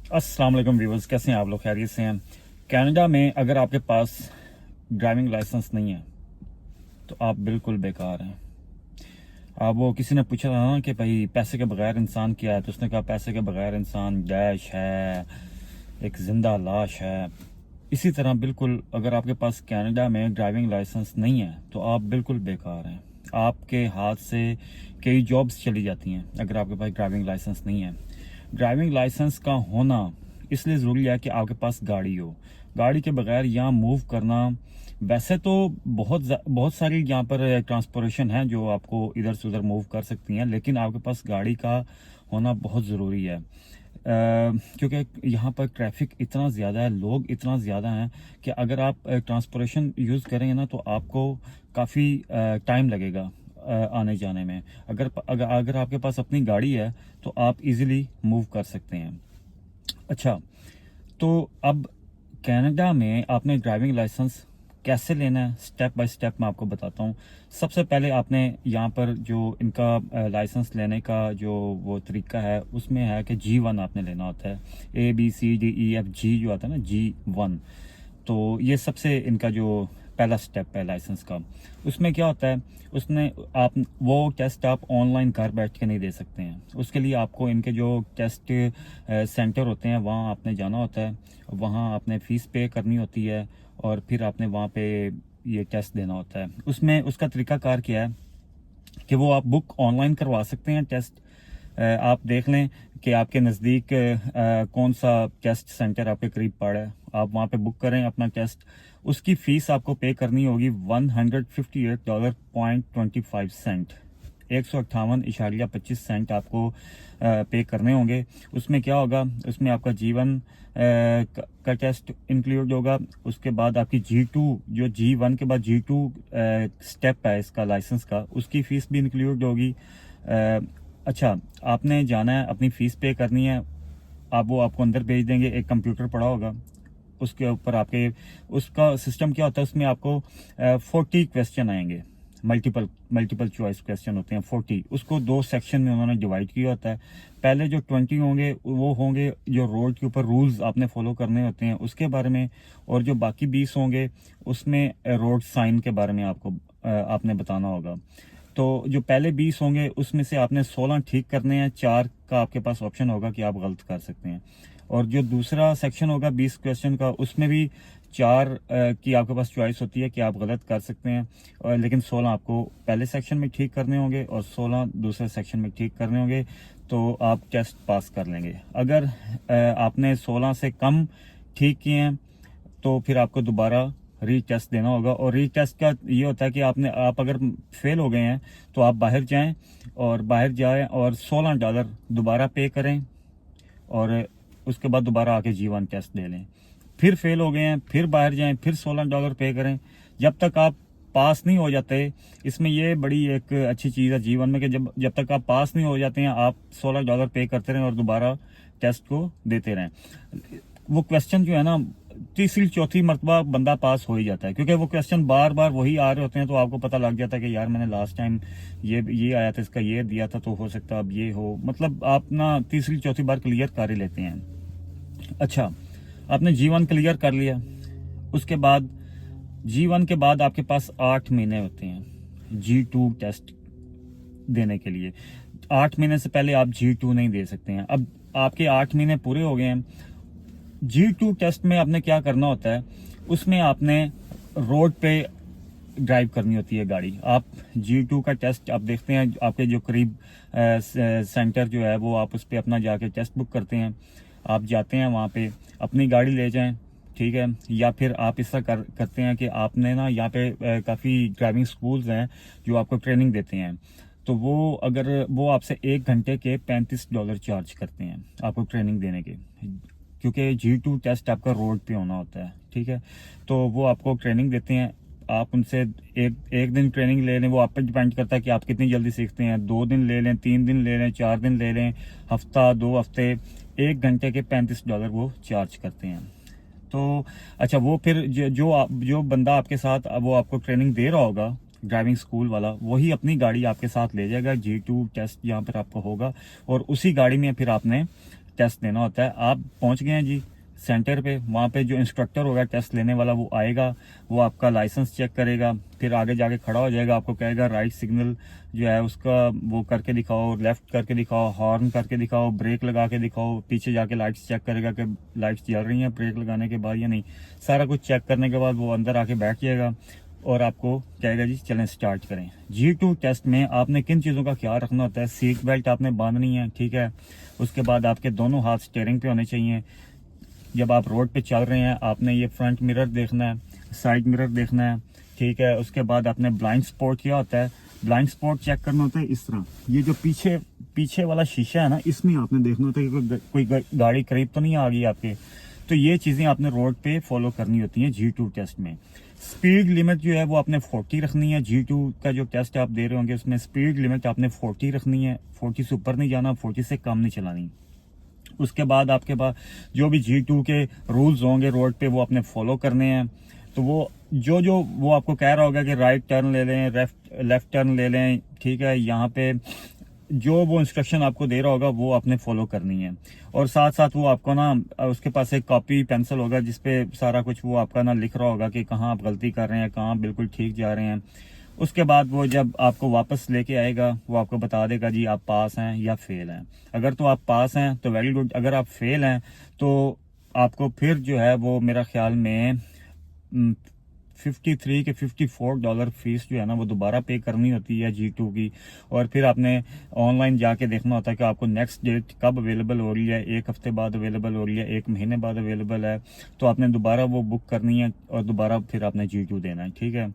अस्सलाम वालेकुम व्यूवर्स, कैसे हैं आप लोग? खैरियत से हैं? कनाडा में अगर आपके पास ड्राइविंग लाइसेंस नहीं है तो आप बिल्कुल बेकार हैं। आप वो किसी ने पूछा था ना कि भाई पैसे के बगैर इंसान क्या है, तो उसने कहा पैसे के बगैर इंसान डैश है, एक जिंदा लाश है। इसी तरह बिल्कुल अगर आपके पास कनाडा में ड्राइविंग लाइसेंस नहीं है तो आप बिल्कुल बेकार हैं। आपके हाथ से कई जॉब्स चली जाती हैं अगर आपके पास ड्राइविंग लाइसेंस नहीं है। ड्राइविंग लाइसेंस का होना इसलिए ज़रूरी है कि आपके पास गाड़ी हो। गाड़ी के बगैर यहाँ मूव करना, वैसे तो बहुत सारी यहाँ पर ट्रांसपोर्टेशन है जो आपको इधर से उधर मूव कर सकती हैं, लेकिन आपके पास गाड़ी का होना बहुत ज़रूरी है। क्योंकि यहाँ पर ट्रैफिक इतना ज़्यादा है, लोग इतना ज़्यादा हैं कि अगर आप ट्रांसपोर्टेशन यूज़ करेंगे ना तो आपको काफ़ी टाइम लगेगा आने जाने में। अगर आपके पास अपनी गाड़ी है तो आप इजीली मूव कर सकते हैं। अच्छा, तो अब कनाडा में आपने ड्राइविंग लाइसेंस कैसे लेना है, स्टेप बाय स्टेप मैं आपको बताता हूँ। सबसे पहले आपने यहाँ पर जो इनका लाइसेंस लेने का जो वो तरीका है उसमें है कि G1 आपने लेना होता है। ABCDEFG जो आता है ना, G1, तो ये सबसे इनका जो पहला स्टेप है लाइसेंस का। उसमें क्या होता है, उसने आप वो टेस्ट आप ऑनलाइन घर बैठ के नहीं दे सकते हैं। उसके लिए आपको इनके जो टेस्ट सेंटर होते हैं वहाँ आपने जाना होता है, वहाँ आपने फ़ीस पे करनी होती है और फिर आपने वहाँ पे ये टेस्ट देना होता है। उसमें उसका तरीकाकार क्या है कि वो आप बुक ऑनलाइन करवा सकते हैं टेस्ट। आप देख लें कि आपके नज़दीक कौन सा टेस्ट सेंटर आपके करीब पड़ा है, आप वहाँ पे बुक करें अपना टेस्ट। उसकी फ़ीस आपको पे करनी होगी $158.25, 158.25 आपको पे करने होंगे। उसमें क्या होगा, उसमें आपका G1 का टेस्ट इंक्लूड होगा। उसके बाद आपकी G2, जो G1 के बाद G2 स्टेप है इसका लाइसेंस का, उसकी फ़ीस भी इंक्लूड होगी। अच्छा, आपने जाना है, अपनी फ़ीस पे करनी है, आप वो आपको अंदर भेज देंगे। एक कंप्यूटर पड़ा होगा, उसके ऊपर आपके उसका सिस्टम क्या होता है, उसमें आपको 40 क्वेश्चन आएंगे। मल्टीपल चॉइस क्वेश्चन होते हैं 40। उसको दो सेक्शन में उन्होंने डिवाइड किया होता है। पहले जो 20 होंगे वो होंगे जो रोड के ऊपर रूल्स आपने फॉलो करने होते हैं उसके बारे में, और जो बाकी 20 होंगे उसमें रोड साइन के बारे में आपने बताना होगा। तो जो पहले 20 होंगे उसमें से आपने 16 ठीक करने हैं, 4 का आपके पास ऑप्शन होगा कि आप गलत कर सकते हैं। और जो दूसरा सेक्शन होगा 20 क्वेश्चन का, उसमें भी 4 की आपके पास चॉइस होती है कि आप गलत कर सकते हैं, और लेकिन 16 आपको पहले सेक्शन में ठीक करने होंगे और 16 दूसरे सेक्शन में ठीक करने होंगे, तो आप टेस्ट पास कर लेंगे। अगर आपने 16 से कम ठीक किए हैं तो फिर आपको दोबारा रीटेस्ट देना होगा। और रीटेस्ट का ये होता है कि आप अगर फेल हो गए हैं तो आप बाहर जाएं और $16 दोबारा पे करें, और उसके बाद दोबारा आके G1 टेस्ट दे लें। फिर फेल हो गए हैं, फिर बाहर जाएं, फिर $16 पे करें, जब तक आप पास नहीं हो जाते। इसमें ये बड़ी एक अच्छी चीज़ है G1 में कि जब तक आप पास नहीं हो जाते हैं, आप $16 पे करते रहें और दोबारा टेस्ट को देते रहें। वो क्वेश्चन जो है ना, तीसरी चौथी मरतबा बंदा पास हो ही जाता है, क्योंकि वो क्वेश्चन बार बार वही आ रहे होते हैं, तो आपको पता लग जाता है कि यार मैंने लास्ट टाइम ये आया था, इसका ये दिया था, तो हो सकता है अब ये हो। मतलब आप ना तीसरी चौथी बार क्लियर कर ही लेते हैं। अच्छा, आपने G1 क्लियर कर लिया। उसके बाद G1 के बाद आपके पास 8 महीने होते हैं G2 टेस्ट देने के लिए। 8 महीने से पहले आप G2 नहीं दे सकते हैं। अब आपके 8 महीने पूरे हो गए हैं। G2 टेस्ट में आपने क्या करना होता है, उसमें आपने रोड पे ड्राइव करनी होती है गाड़ी। आप G2 का टेस्ट आप देखते हैं, आपके जो करीब सेंटर जो है वो आप उस पर अपना जाके टेस्ट बुक करते हैं। आप जाते हैं वहाँ पे, अपनी गाड़ी ले जाएं, ठीक है। या फिर आप इस तरह करते हैं कि आपने ना यहाँ पे काफ़ी ड्राइविंग स्कूल्स हैं जो आपको ट्रेनिंग देते हैं, तो वो आपसे 1 घंटे के $35 चार्ज करते हैं आपको ट्रेनिंग देने के, क्योंकि G2 टेस्ट आपका रोड पे होना होता है, ठीक है। तो वो आपको ट्रेनिंग देते हैं। आप उनसे एक दिन ट्रेनिंग ले लें, वो आप पर डिपेंड करता है कि आप कितनी जल्दी सीखते हैं। 2 दिन ले लें, 3 दिन ले लें, 4 दिन ले लें, हफ्ता 2 हफ्ते, 1 घंटे के $35 वो चार्ज करते हैं। तो अच्छा, वो फिर जो बंदा आपके साथ वो आपको ट्रेनिंग दे रहा होगा, ड्राइविंग स्कूल वाला, वही अपनी गाड़ी आपके साथ ले जाएगा। G2 टेस्ट यहाँ पर आपको होगा और उसी गाड़ी में फिर आपने टेस्ट देना होता है। आप पहुंच गए हैं जी सेंटर पे, वहाँ पे जो इंस्ट्रक्टर होगा टेस्ट लेने वाला वो आएगा, वो आपका लाइसेंस चेक करेगा, फिर आगे जाके खड़ा हो जाएगा, आपको कहेगा राइट सिग्नल जो है उसका वो करके दिखाओ, लेफ्ट करके दिखाओ, हॉर्न करके दिखाओ, ब्रेक लगा के दिखाओ, पीछे जाके लाइट्स चेक करेगा कि लाइट्स जल रही हैं ब्रेक लगाने के बाद या नहीं। सारा कुछ चेक करने के बाद वो अंदर आके बैठ जाएगा और आपको कहेगा जी चलें स्टार्ट करें। G2 टेस्ट में आपने किन चीज़ों का ख्याल रखना होता है, सीट बेल्ट आपने बांधनी है, ठीक है। उसके बाद आपके दोनों हाथ स्टीयरिंग पे होने चाहिए। जब आप रोड पे चल रहे हैं आपने ये फ्रंट मिरर देखना है, साइड मिरर देखना है, ठीक है। उसके बाद आपने ब्लाइंड स्पॉट क्या होता है, ब्लाइंड स्पॉट चेक करना होता है इस तरह, ये जो पीछे वाला शीशा है ना, इसमें आपने देखना होता है कि कोई गाड़ी करीब तो नहीं आ गई आपके। तो ये चीज़ें आपने रोड पे फॉलो करनी होती हैं G2 टेस्ट में। स्पीड लिमिट जो है वो आपने 40 रखनी है। G2 का जो टेस्ट आप दे रहे होंगे उसमें स्पीड लिमिट आपने 40 रखनी है, 40 से ऊपर नहीं जाना, 40 से कम नहीं चलानी। उसके बाद आपके पास जो भी G2 के रूल्स होंगे रोड पे वो आपने फॉलो करने हैं। तो वो जो वो आपको कह रहा होगा कि राइट टर्न ले लें, लेफ्ट टर्न ले लें, ठीक है, यहाँ पे जो वो इंस्ट्रक्शन आपको दे रहा होगा वो आपने फॉलो करनी है। और साथ साथ वो आपको ना उसके पास एक कॉपी पेंसिल होगा जिसपे सारा कुछ वो आपका ना लिख रहा होगा कि कहाँ आप गलती कर रहे हैं, कहाँ बिल्कुल ठीक जा रहे हैं। उसके बाद वो जब आपको वापस लेके आएगा वो आपको बता देगा जी आप पास हैं या फेल हैं। अगर तो आप पास हैं तो वेरी गुड, अगर आप फेल हैं तो आपको फिर जो है वो मेरा ख्याल में 53 के $54 फीस जो है ना वो दोबारा पे करनी होती है G2 की। और फिर आपने ऑनलाइन जाके देखना होता है कि आपको नेक्स्ट डेट कब अवेलेबल हो रही है, 1 हफ्ते बाद अवेलेबल हो रही है, 1 महीने बाद अवेलेबल है, तो आपने दोबारा वो बुक करनी है और दोबारा फिर आपने G2 देना है, ठीक है।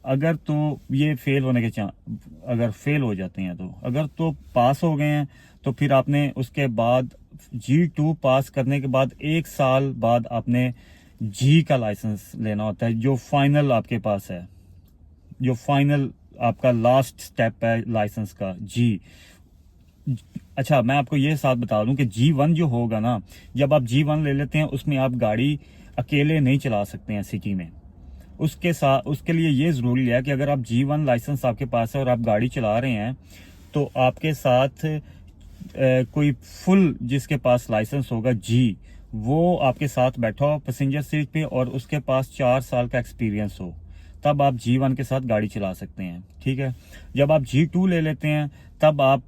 अगर तो ये फेल होने के अगर फेल हो जाते हैं तो, अगर तो पास हो गए हैं तो फिर आपने उसके बाद G2 पास करने के बाद 1 साल बाद आपने G का लाइसेंस लेना होता है, जो फाइनल आपके पास है, जो फाइनल आपका लास्ट स्टेप है लाइसेंस का G। अच्छा मैं आपको ये साथ बता दूं कि G1 जो होगा ना, जब आप G1 ले लेते हैं उसमें आप गाड़ी अकेले नहीं चला सकते हैं सिटी में। उसके लिए ये ज़रूरी है कि अगर आप G1 लाइसेंस आपके पास है और आप गाड़ी चला रहे हैं तो आपके साथ कोई फुल जिसके पास लाइसेंस होगा G, वो आपके साथ बैठा हो पैसेंजर सीट पे और उसके पास 4 साल का एक्सपीरियंस हो, तब आप G1 के साथ गाड़ी चला सकते हैं, ठीक है। जब आप G2 ले लेते हैं तब आप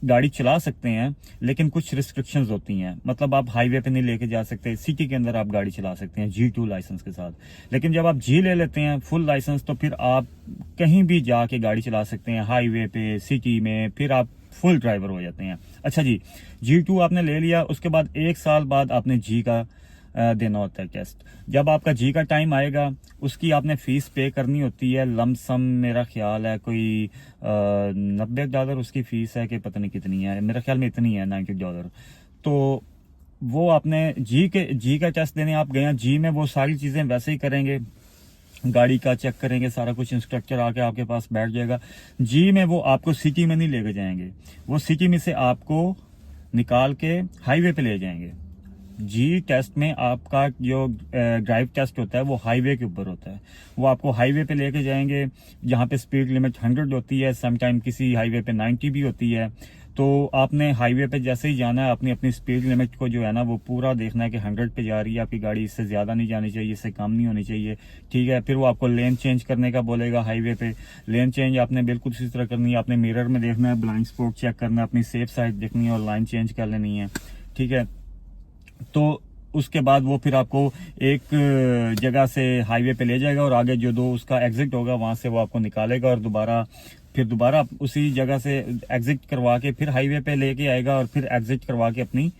गाड़ी चला सकते हैं लेकिन कुछ रिस्ट्रिक्शंस होती हैं, मतलब आप हाईवे पे नहीं लेके जा सकते, सिटी के अंदर आप गाड़ी चला सकते हैं G2 लाइसेंस के साथ। लेकिन जब आप G ले लेते हैं फुल लाइसेंस तो फिर आप कहीं भी जाके गाड़ी चला सकते हैं, हाईवे पे, सिटी में, फिर आप फुल ड्राइवर हो जाते हैं। अच्छा जी, G2 आपने ले लिया, उसके बाद 1 साल बाद आपने G का देना होता है टेस्ट। जब आपका G का टाइम आएगा उसकी आपने फीस पे करनी होती है, लमसम मेरा ख्याल है कोई $90 उसकी फीस है कि पता नहीं कितनी है, मेरा ख्याल में इतनी है $90। तो वो आपने G का टेस्ट देने आप गए हैं, G में वो सारी चीज़ें वैसे ही करेंगे, गाड़ी का चेक करेंगे, सारा कुछ इंस्ट्रक्टर आके आपके पास बैठ जाएगा। G में वो आपको सिटी में नहीं लेके जाएंगे, वो सिटी में से आपको निकाल के हाईवे पे ले जाएंगे। G टेस्ट में आपका जो ड्राइव टेस्ट होता है वो हाईवे के ऊपर होता है, वो आपको हाईवे पे लेके जाएंगे जहाँ पे स्पीड लिमिट 100 होती है, समटाइम किसी हाईवे पे 90 भी होती है। तो आपने हाईवे पे जैसे ही जाना है अपनी स्पीड लिमिट को जो है ना वो पूरा देखना है कि 100 पे जा रही है आपकी गाड़ी, इससे ज़्यादा नहीं जानी चाहिए, इससे कम नहीं होनी चाहिए, ठीक है। फिर वो आपको लेन चेंज करने का बोलेगा हाईवे पे, लेन चेंज आपने बिल्कुल इसी तरह करनी है, आपने मिरर में देखना है, ब्लाइंड स्पॉट चेक करना है, अपनी सेफ साइड देखनी है और लाइन चेंज कर लेनी है, ठीक है। तो उसके बाद वो फिर आपको एक जगह से हाईवे पे ले जाएगा और आगे जो उसका एग्जिट होगा वहां से वो आपको निकालेगा और दोबारा उसी जगह से एग्जिट करवा के फिर हाईवे पे लेके आएगा और फिर एग्जिट करवा के अपनी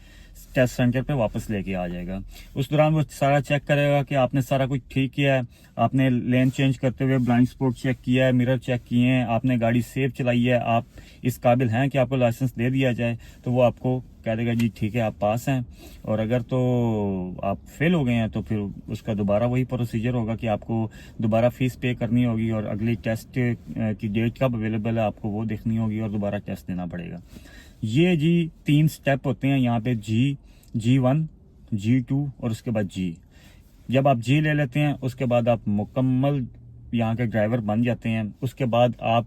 टेस्ट सेंटर पे वापस लेके आ जाएगा। उस दौरान वो सारा चेक करेगा कि आपने सारा कुछ ठीक किया है, आपने लेन चेंज करते हुए ब्लाइंड स्पॉट चेक किया है, मिरर चेक किए हैं, आपने गाड़ी सेफ चलाई है, आप इस काबिल हैं कि आपको लाइसेंस दे दिया जाए, तो वो आपको कह देगा जी ठीक है आप पास हैं। और अगर तो आप फेल हो गए हैं तो फिर उसका दोबारा वही प्रोसीजर होगा कि आपको दोबारा फीस पे करनी होगी और अगली टेस्ट की डेट कब अवेलेबल है आपको वो देखनी होगी और दोबारा टेस्ट देना पड़ेगा। ये जी 3 स्टेप होते हैं यहाँ पे, G1, G2 और उसके बाद G। जब आप G ले लेते हैं उसके बाद आप मुकम्मल यहाँ के ड्राइवर बन जाते हैं। उसके बाद आप